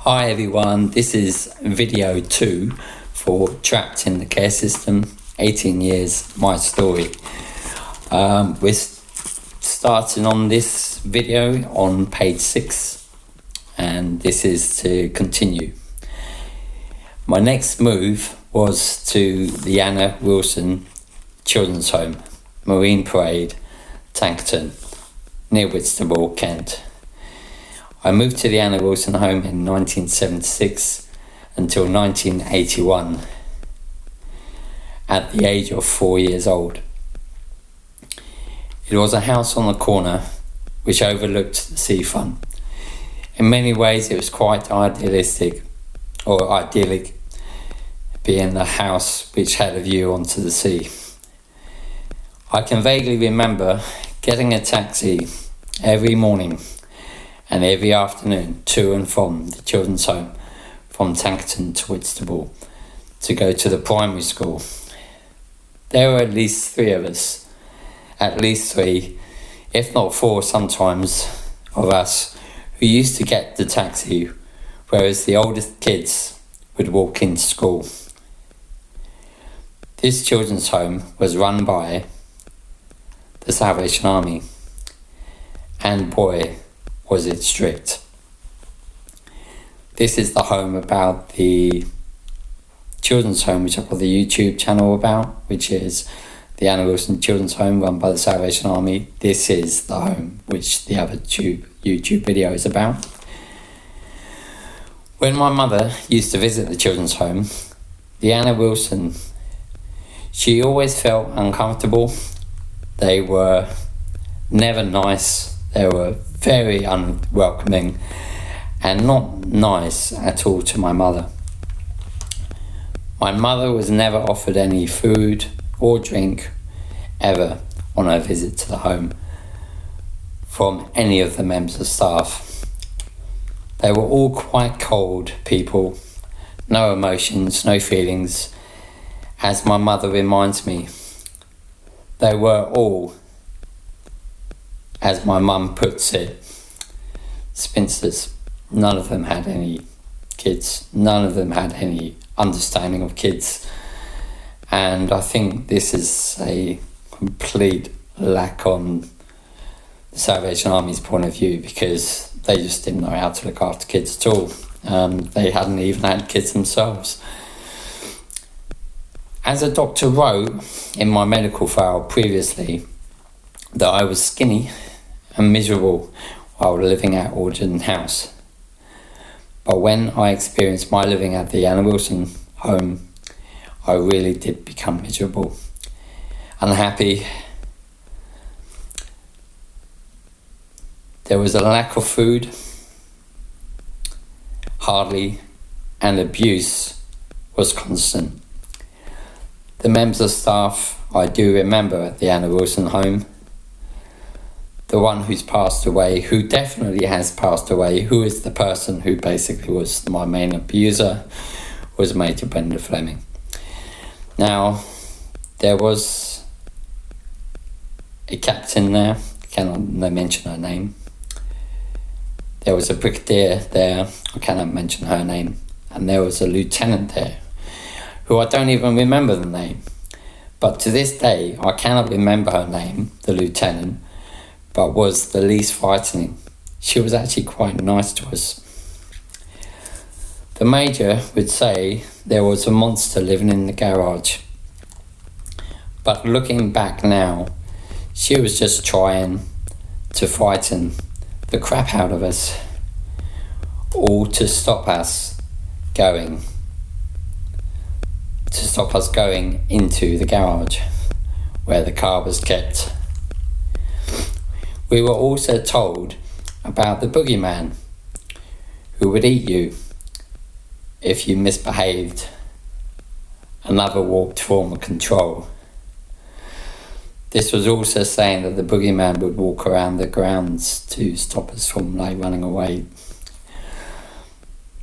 Hi everyone, this is video 2 for Trapped in the Care System, 18 years, my story. We're starting on this video on page 6 and this is to continue. My next move was to the Anna Wilson Children's Home, Marine Parade, Tankerton, near Whitstable, Kent. I moved to the Anna Wilson home in 1976 until 1981 at the age of 4 years old. It was a house on the corner which overlooked the seafront. In many ways it was quite idyllic, being the house which had a view onto the sea. I can vaguely remember getting a taxi every morning and every afternoon to and from the children's home from Tankerton to Whitstable to go to the primary school. There were at least three, if not four sometimes, of us who used to get the taxi, whereas the oldest kids would walk into school. This children's home was run by the Salvation Army, and boy, was it strict. This is the home about the children's home which I've got the YouTube channel about, which is the Anna Wilson Children's Home run by the Salvation Army. This is the home which the other YouTube video is about. When my mother used to visit the children's home, the Anna Wilson, she always felt uncomfortable. They were never nice. They were very unwelcoming and not nice at all to my mother. My mother was never offered any food or drink ever on her visit to the home from any of the members of staff. They were all quite cold people, no emotions, no feelings. As my mother reminds me, they were all, as my mum puts it, spinsters. None of them had any kids. None of them had any understanding of kids. And I think this is a complete lack on the Salvation Army's point of view, because they just didn't know how to look after kids at all. They hadn't even had kids themselves. As a doctor wrote in my medical file previously that I was skinny and miserable while living at Alderton House. But when I experienced my living at the Anna Wilson home, I really did become miserable, unhappy. There was a lack of food, hardly, and abuse was constant. The members of staff I do remember at the Anna Wilson home, the one who's passed away, who definitely has passed away, who is the person who basically was my main abuser, was Major Brenda Fleming. Now, there was a captain there, I cannot mention her name. There was a brigadier there, I cannot mention her name. And there was a lieutenant there, who I don't even remember the name. But to this day, I cannot remember her name, the lieutenant, but was the least frightening. She was actually quite nice to us. The major would say there was a monster living in the garage. But looking back now, she was just trying to frighten the crap out of us, all to stop us going into the garage where the car was kept. We were also told about the boogeyman who would eat you if you misbehaved, another warped form of control. This was also saying that the boogeyman would walk around the grounds to stop us from running away.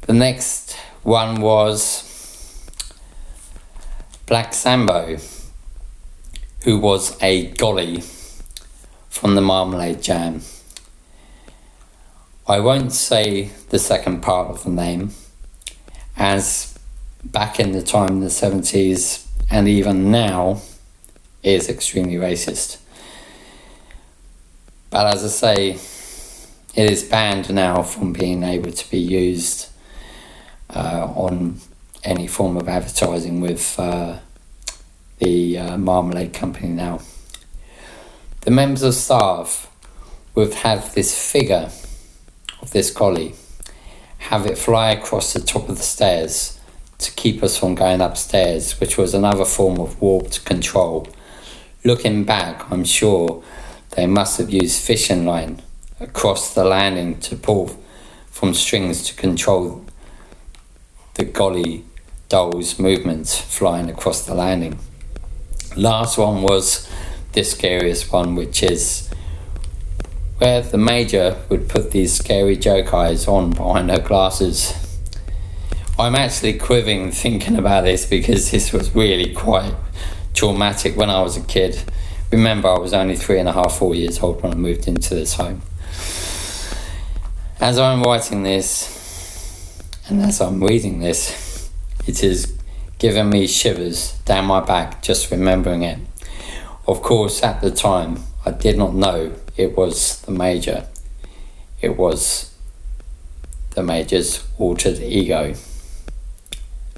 The next one was Black Sambo, who was a golly from the Marmalade Jam. I won't say the second part of the name, as back in the time in the 70s and even now is extremely racist. But as I say, it is banned now from being able to be used on any form of advertising with the Marmalade Company now. The members of staff would have this figure of this collie, have it fly across the top of the stairs to keep us from going upstairs, which was another form of warped control. Looking back, I'm sure they must have used fishing line across the landing to pull from strings to control the golly doll's movements flying across the landing. Last one was the scariest one, which is where the Major would put these scary joke eyes on behind her glasses. I'm actually quivering thinking about this because this was really quite traumatic when I was a kid. Remember, I was only 3.5, 4 years old when I moved into this home. As I'm writing this, and as I'm reading this, it is giving me shivers down my back just remembering it. Of course, at the time, I did not know it was the Major. It was the Major's altered ego,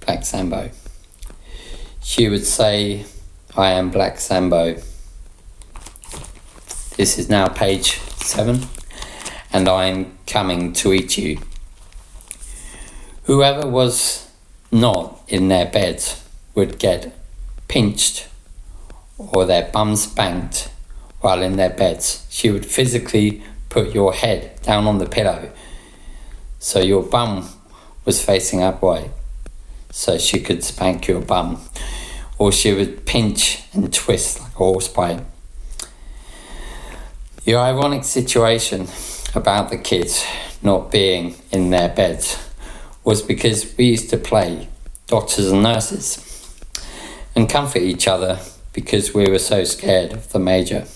Black Sambo. She would say, "I am Black Sambo." This is now page 7, and I'm coming to eat you. Whoever was not in their bed would get pinched or their bums spanked while in their beds. She would physically put your head down on the pillow so your bum was facing upright so she could spank your bum, or she would pinch and twist like a horsebite. The ironic situation about the kids not being in their beds was because we used to play doctors and nurses and comfort each other because we were so scared of the Major,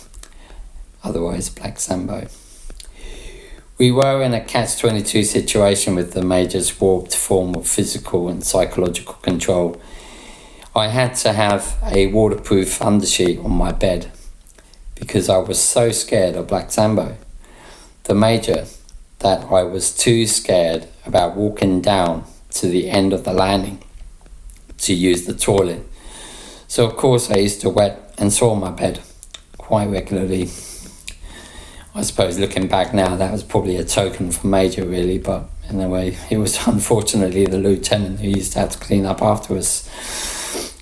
otherwise Black Sambo. We were in a catch-22 situation with the Major's warped form of physical and psychological control. I had to have a waterproof undersheet on my bed because I was so scared of Black Sambo, the Major, that I was too scared about walking down to the end of the landing to use the toilet. So of course I used to wet and soil my bed quite regularly. I suppose looking back now, that was probably a token for Major really, but in a way it was unfortunately the lieutenant who used to have to clean up after us.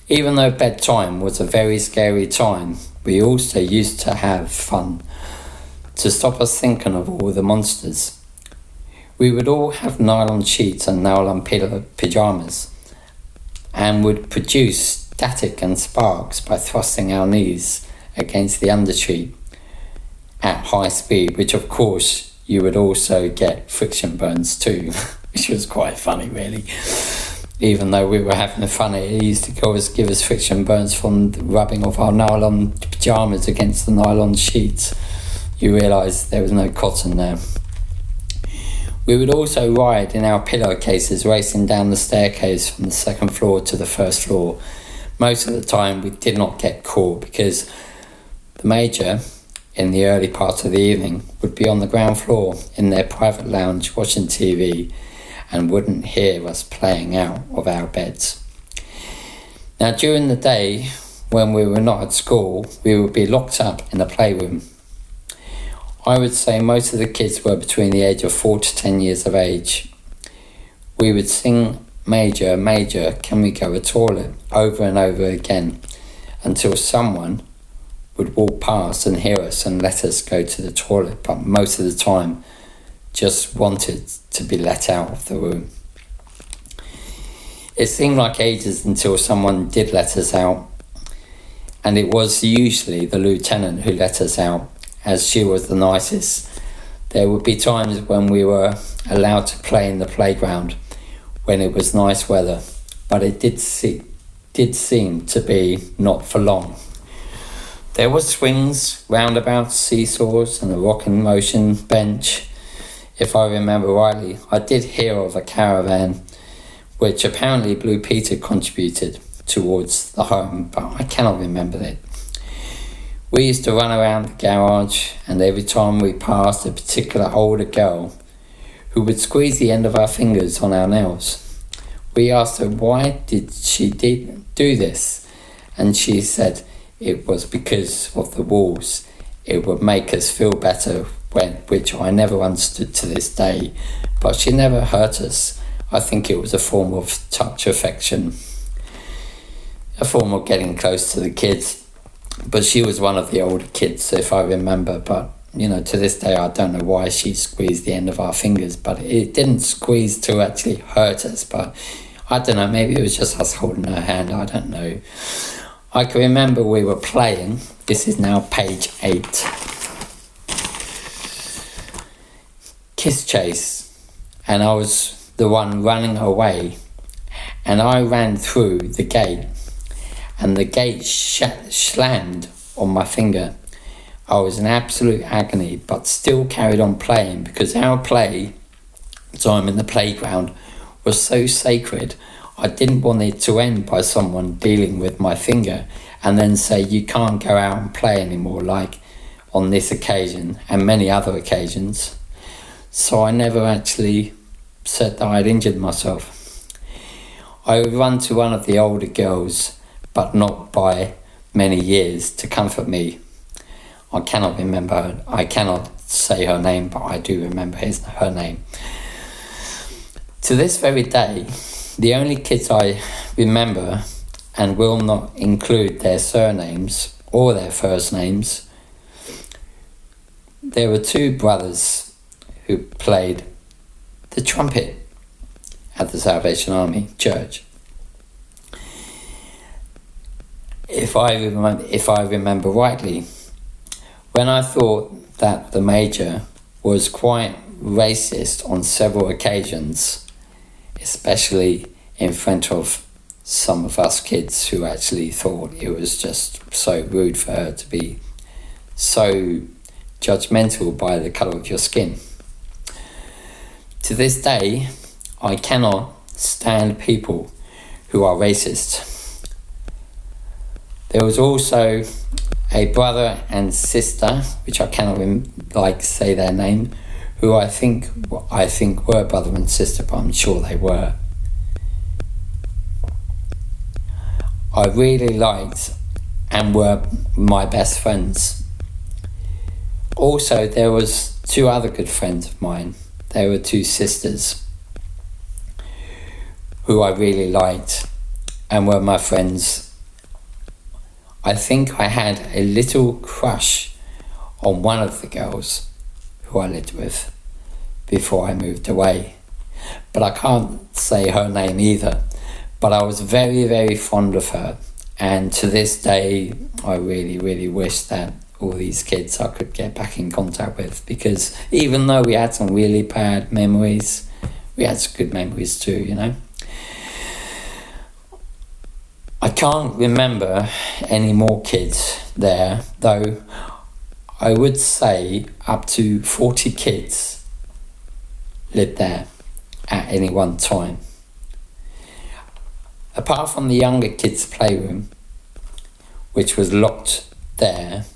Even though bedtime was a very scary time, we also used to have fun to stop us thinking of all the monsters. We would all have nylon sheets and nylon pyjamas and would produce static and sparks by thrusting our knees against the undersheet at high speed, which of course you would also get friction burns too, which was quite funny really. Even though we were having fun, it used to always give us friction burns from the rubbing of our nylon pyjamas against the nylon sheets. You realise there was no cotton there. We would also ride in our pillowcases, racing down the staircase from the second floor to the first floor. Most of the time we did not get caught because the Major, in the early part of the evening, would be on the ground floor in their private lounge watching TV and wouldn't hear us playing out of our beds. Now during the day, when we were not at school, we would be locked up in the playroom. I would say most of the kids were between the age of 4 to 10 years of age. We would sing "Major, Major, can we go to the toilet?" over and over again until someone would walk past and hear us and let us go to the toilet, but most of the time just wanted to be let out of the room. It seemed like ages until someone did let us out, and it was usually the lieutenant who let us out, as she was the nicest. There would be times when we were allowed to play in the playground when it was nice weather, but it did seem to be not for long. There were swings, roundabouts, seesaws and a rocking motion bench. if I remember rightly, I did hear of a caravan which apparently Blue Peter contributed towards the home, but I cannot remember it. We used to run around the garage, and every time we passed a particular older girl who would squeeze the end of our fingers on our nails, we asked her why did she do this, and she said it was because of the walls. It would make us feel better, which I never understood to this day, but she never hurt us. I think it was a form of touch affection, a form of getting close to the kids. But she was one of the older kids, if I remember. But, to this day, I don't know why she squeezed the end of our fingers. But it didn't squeeze to actually hurt us. But I don't know, maybe it was just us holding her hand. I don't know. I can remember we were playing. This is now page 8. Kiss chase. And I was the one running away. And I ran through the gate. And the gate slammed on my finger. I was in absolute agony, but still carried on playing because our play time in the playground was so sacred. I didn't want it to end by someone dealing with my finger and then say you can't go out and play anymore, like on this occasion and many other occasions. So I never actually said that I'd injured myself. I would run to one of the older girls, but not by many years, to comfort me. I cannot remember her. I cannot say her name, but I do remember her name. To this very day, the only kids I remember and will not include their surnames or their first names, there were 2 brothers who played the trumpet at the Salvation Army Church. If I remember rightly, when I thought that the Major was quite racist on several occasions, especially in front of some of us kids who actually thought it was just so rude for her to be so judgmental by the colour of your skin. To this day, I cannot stand people who are racist. There was also a brother and sister, which I cannot say their name, who I think were brother and sister, but I'm sure they were. I really liked and were my best friends. Also, there was 2 other good friends of mine. There were 2 sisters who I really liked and were my friends. I think I had a little crush on one of the girls who I lived with before I moved away. But I can't say her name either. But I was very, very fond of her. And to this day, I really, really wish that all these kids I could get back in contact with. Because even though we had some really bad memories, we had some good memories too, I can't remember any more kids there, though I would say up to 40 kids lived there at any one time. Apart from the younger kids' playroom, which was locked there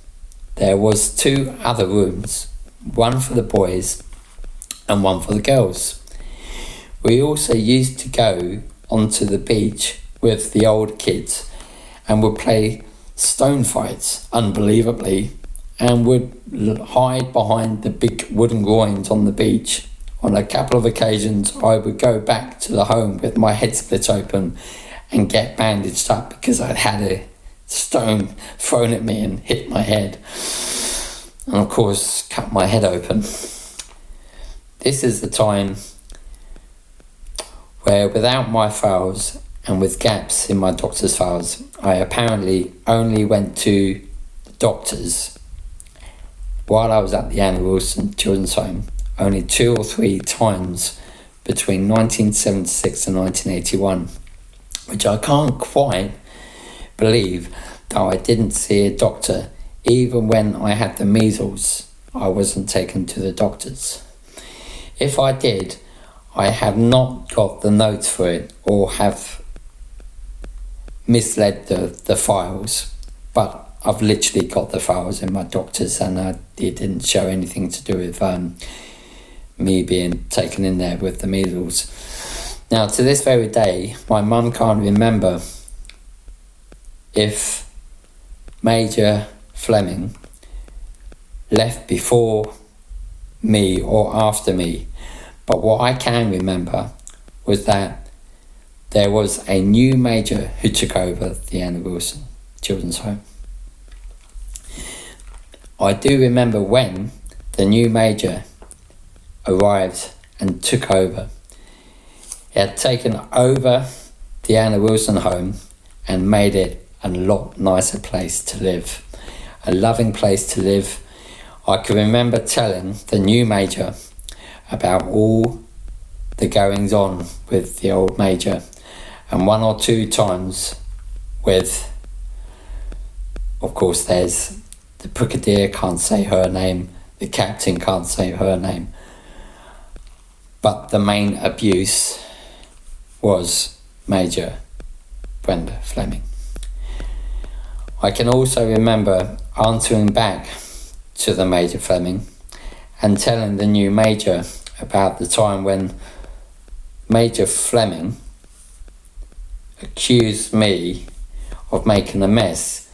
was 2 other rooms, one for the boys and one for the girls. We also used to go onto the beach with the old kids and would play stone fights, unbelievably, and would hide behind the big wooden groins on the beach. On a couple of occasions, I would go back to the home with my head split open and get bandaged up because I'd had a stone thrown at me and hit my head. And of course, cut my head open. This is the time where, without my files and with gaps in my doctor's files, I apparently only went to the doctors while I was at the Annie Wilson Children's Home only 2 or 3 times between 1976 and 1981, which I can't quite believe that I didn't see a doctor. Even when I had the measles, I wasn't taken to the doctors. If I did, I have not got the notes for it or have misled the files, but I've literally got the files in my doctor's, and it didn't show anything to do with me being taken in there with the measles. Now, to this very day, my mum can't remember if Major Fleming left before me or after me, but what I can remember was that there was a new major who took over the Anna Wilson Children's Home. I do remember when the new major arrived and took over. He had taken over the Anna Wilson Home and made it a lot nicer place to live, a loving place to live. I can remember telling the new major about all the goings on with the old major, and one or two times with, of course, there's the brigadier can't say her name, the captain can't say her name, but the main abuse was Major Brenda Fleming. I can also remember answering back to the Major Fleming and telling the new major about the time when Major Fleming accused me of making a mess,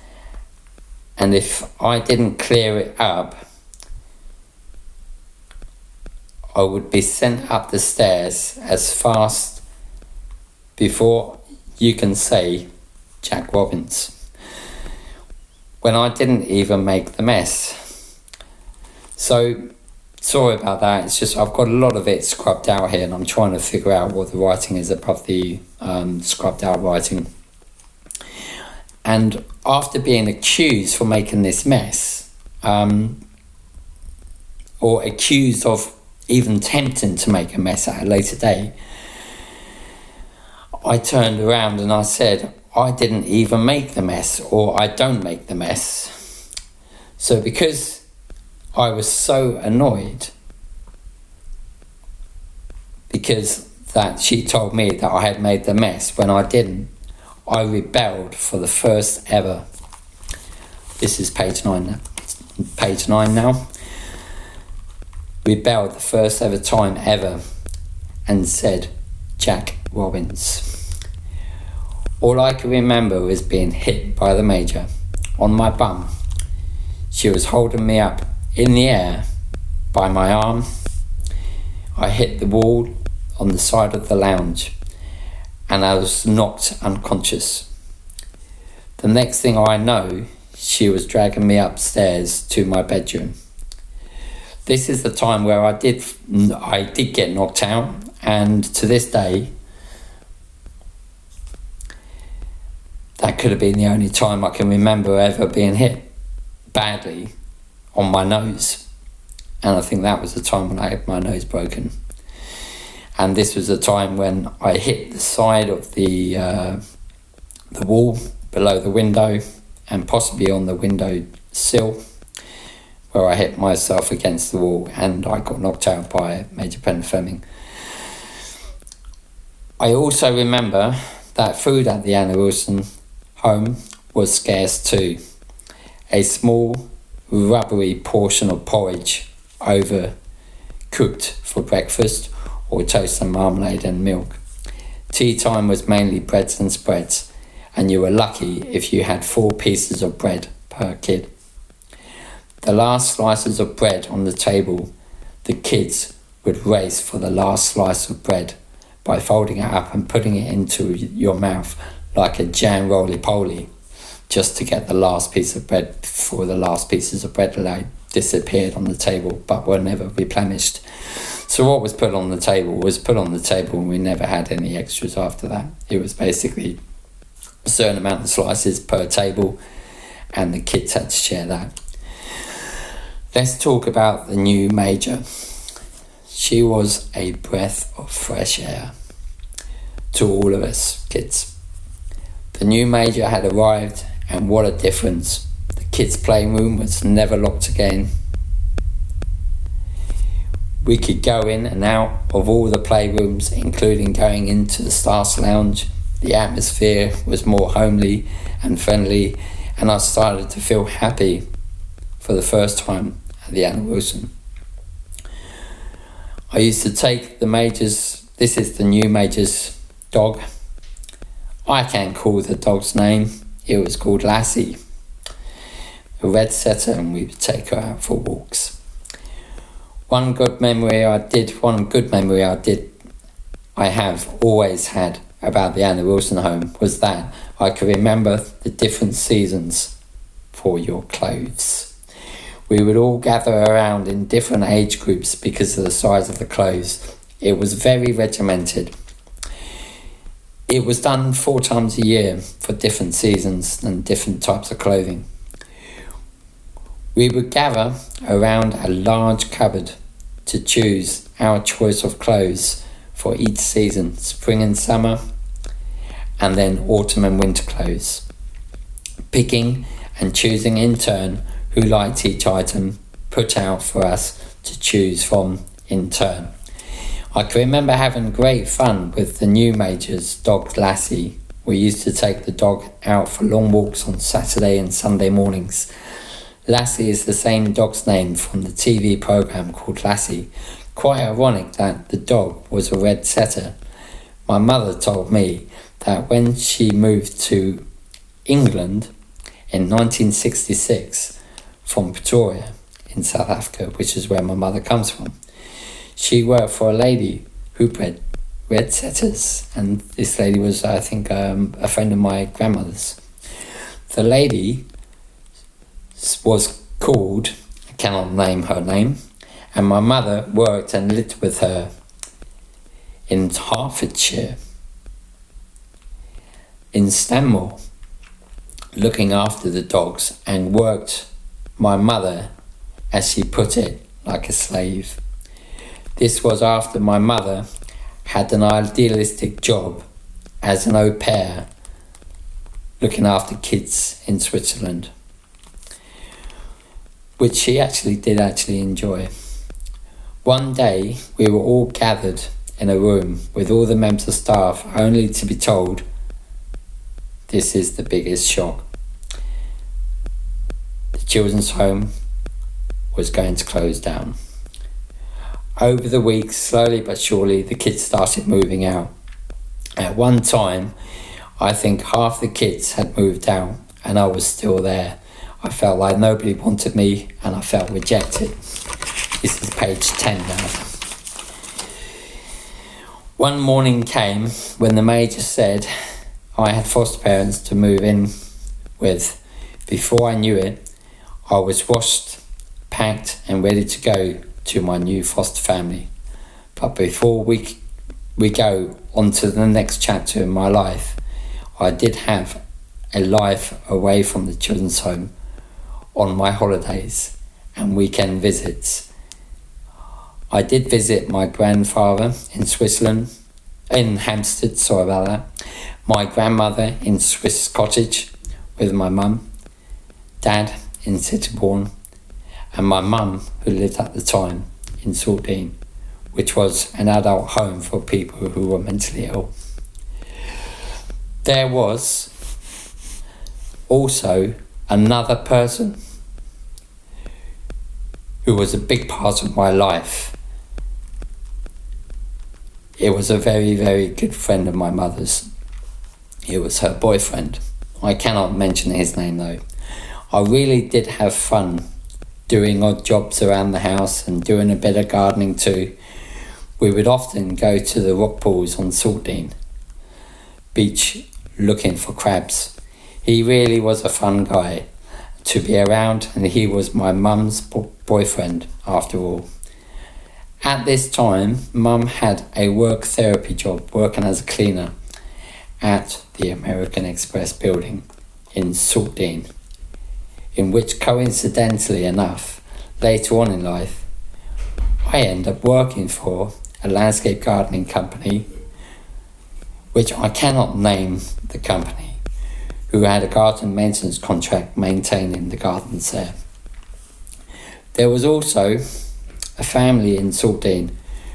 and if I didn't clear it up, I would be sent up the stairs as fast before you can say Jack Robbins, when I didn't even make the mess. So sorry about that. It's just I've got a lot of it scrubbed out here, and I'm trying to figure out what the writing is above the scrubbed out writing. And after being accused for making this mess, or accused of even attempting to make a mess at a later date, I turned around and I said, I didn't even make the mess, or I don't make the mess. So because I was so annoyed because that she told me that I had made the mess when I didn't, I rebelled for the first ever. This is page 9 now. Rebelled the first ever time ever and said Jack Robbins. All I can remember was being hit by the major on my bum. She was holding me up in the air by my arm. I hit the wall on the side of the lounge and I was knocked unconscious. The next thing I know, she was dragging me upstairs to my bedroom. This is the time where I did get knocked out, and to this day, that could have been the only time I can remember ever being hit badly on my nose. And I think that was the time when I had my nose broken. And this was the time when I hit the side of the wall below the window and possibly on the window sill, where I hit myself against the wall and I got knocked out by Major Brenda Fleming. I also remember that food at the Anna Wilson home was scarce too. A small rubbery portion of porridge overcooked for breakfast, or toast and marmalade and milk. Tea time was mainly breads and spreads, and you were lucky if you had 4 pieces of bread per kid. The last slices of bread on the table, the kids would race for the last slice of bread by folding it up and putting it into your mouth like a jam roly-poly, just to get the last piece of bread before the last pieces of bread disappeared on the table but were never replenished. So what was put on the table was put on the table, and we never had any extras after that. It was basically a certain amount of slices per table, and the kids had to share that. Let's talk about the new major. She was a breath of fresh air to all of us kids. The new major had arrived, and what a difference. The kids' playing room was never locked again. We could go in and out of all the playrooms, including going into the Staff's Lounge. The atmosphere was more homely and friendly, and I started to feel happy for the first time at the Anna Wilson. I used to take the Major's, this is the new Major's dog. I can't call the dog's name. It was called Lassie, a red setter, and we would take her out for walks. One good memory I have always had about the Anna Wilson home was that I could remember the different seasons for your clothes. We would all gather around in different age groups because of the size of the clothes. It was very regimented. It was done 4 times a year for different seasons and different types of clothing. We would gather around a large cupboard to choose our choice of clothes for each season, spring and summer, and then autumn and winter clothes. Picking and choosing in turn who liked each item put out for us to choose from in turn. I can remember having great fun with the new Major's dog Lassie. We used to take the dog out for long walks on Saturday and Sunday mornings. Lassie is the same dog's name from the TV programme called Lassie. Quite ironic that the dog was a red setter. My mother told me that when she moved to England in 1966 from Pretoria in South Africa, which is where my mother comes from, she worked for a lady who bred red setters, and this lady was, I think, a friend of my grandmother's. The lady was called, I cannot name her name, and my mother worked and lived with her in Hertfordshire, in Stanmore, looking after the dogs, and worked my mother, as she put it, like a slave. This was after my mother had an idealistic job as an au pair, looking after kids in Switzerland, which she did enjoy. One day we were all gathered in a room with all the members of staff, only to be told, this is the biggest shock. The children's home was going to close down. Over the weeks, slowly but surely, the kids started moving out. At one time, I think half the kids had moved out and I was still there. I felt like nobody wanted me and I felt rejected. This is page 10 now. One morning came when the Major said I had foster parents to move in with. Before I knew it, I was washed, packed and ready to go to my new foster family. But before we go on to the next chapter in my life, I did have a life away from the children's home on my holidays and weekend visits. I did visit my grandfather in Switzerland, in Hampstead, sorry about that, my grandmother in Swiss Cottage with my mum, dad in Sittingbourne, and my mum, who lived at the time in Saltine, which was an adult home for people who were mentally ill. There was also another person who was a big part of my life. It was a very, very good friend of my mother's. It was her boyfriend. I cannot mention his name though. I really did have fun doing odd jobs around the house and doing a bit of gardening too. We would often go to the rock pools on Saltine Beach looking for crabs. He really was a fun guy to be around, and he was my mum's boyfriend after all. At this time, Mum had a work therapy job working as a cleaner at the American Express building in Saltine, in which coincidentally enough, later on in life, I ended up working for a landscape gardening company, which I cannot name the company, who had a garden maintenance contract maintaining the gardens there. There was also a family in Saltine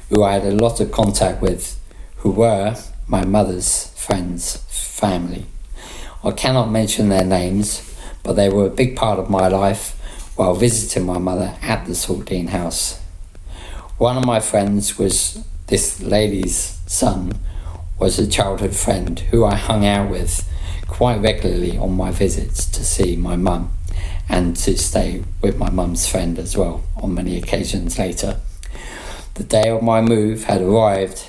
who I had a lot of contact with, who were my mother's friends' family. I cannot mention their names, but they were a big part of my life while visiting my mother at the Saltine house. One of my friends was this lady's son, was a childhood friend who I hung out with quite regularly on my visits to see my mum and to stay with my mum's friend as well on many occasions later. The day of my move had arrived.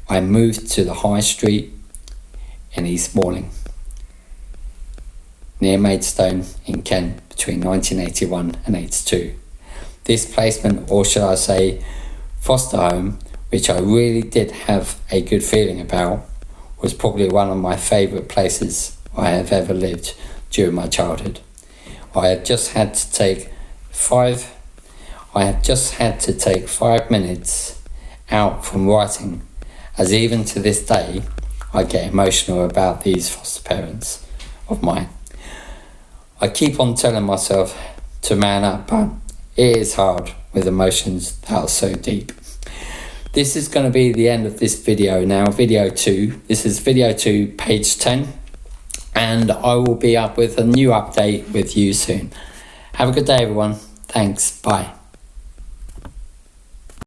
I moved to the High Street in East Malling, near Maidstone in Kent, between 1981 and 82. This placement, or should I say foster home, which I really did have a good feeling about, was probably one of my favourite places I have ever lived during my childhood. I have just had to take 5 minutes out from writing, as even to this day I get emotional about these foster parents of mine. I keep on telling myself to man up, but it is hard with emotions that are so deep. This is going to be the end of this video now, video 2. This is video 2, page 10, and I will be up with a new update with you soon. Have a good day, everyone. Thanks. Bye.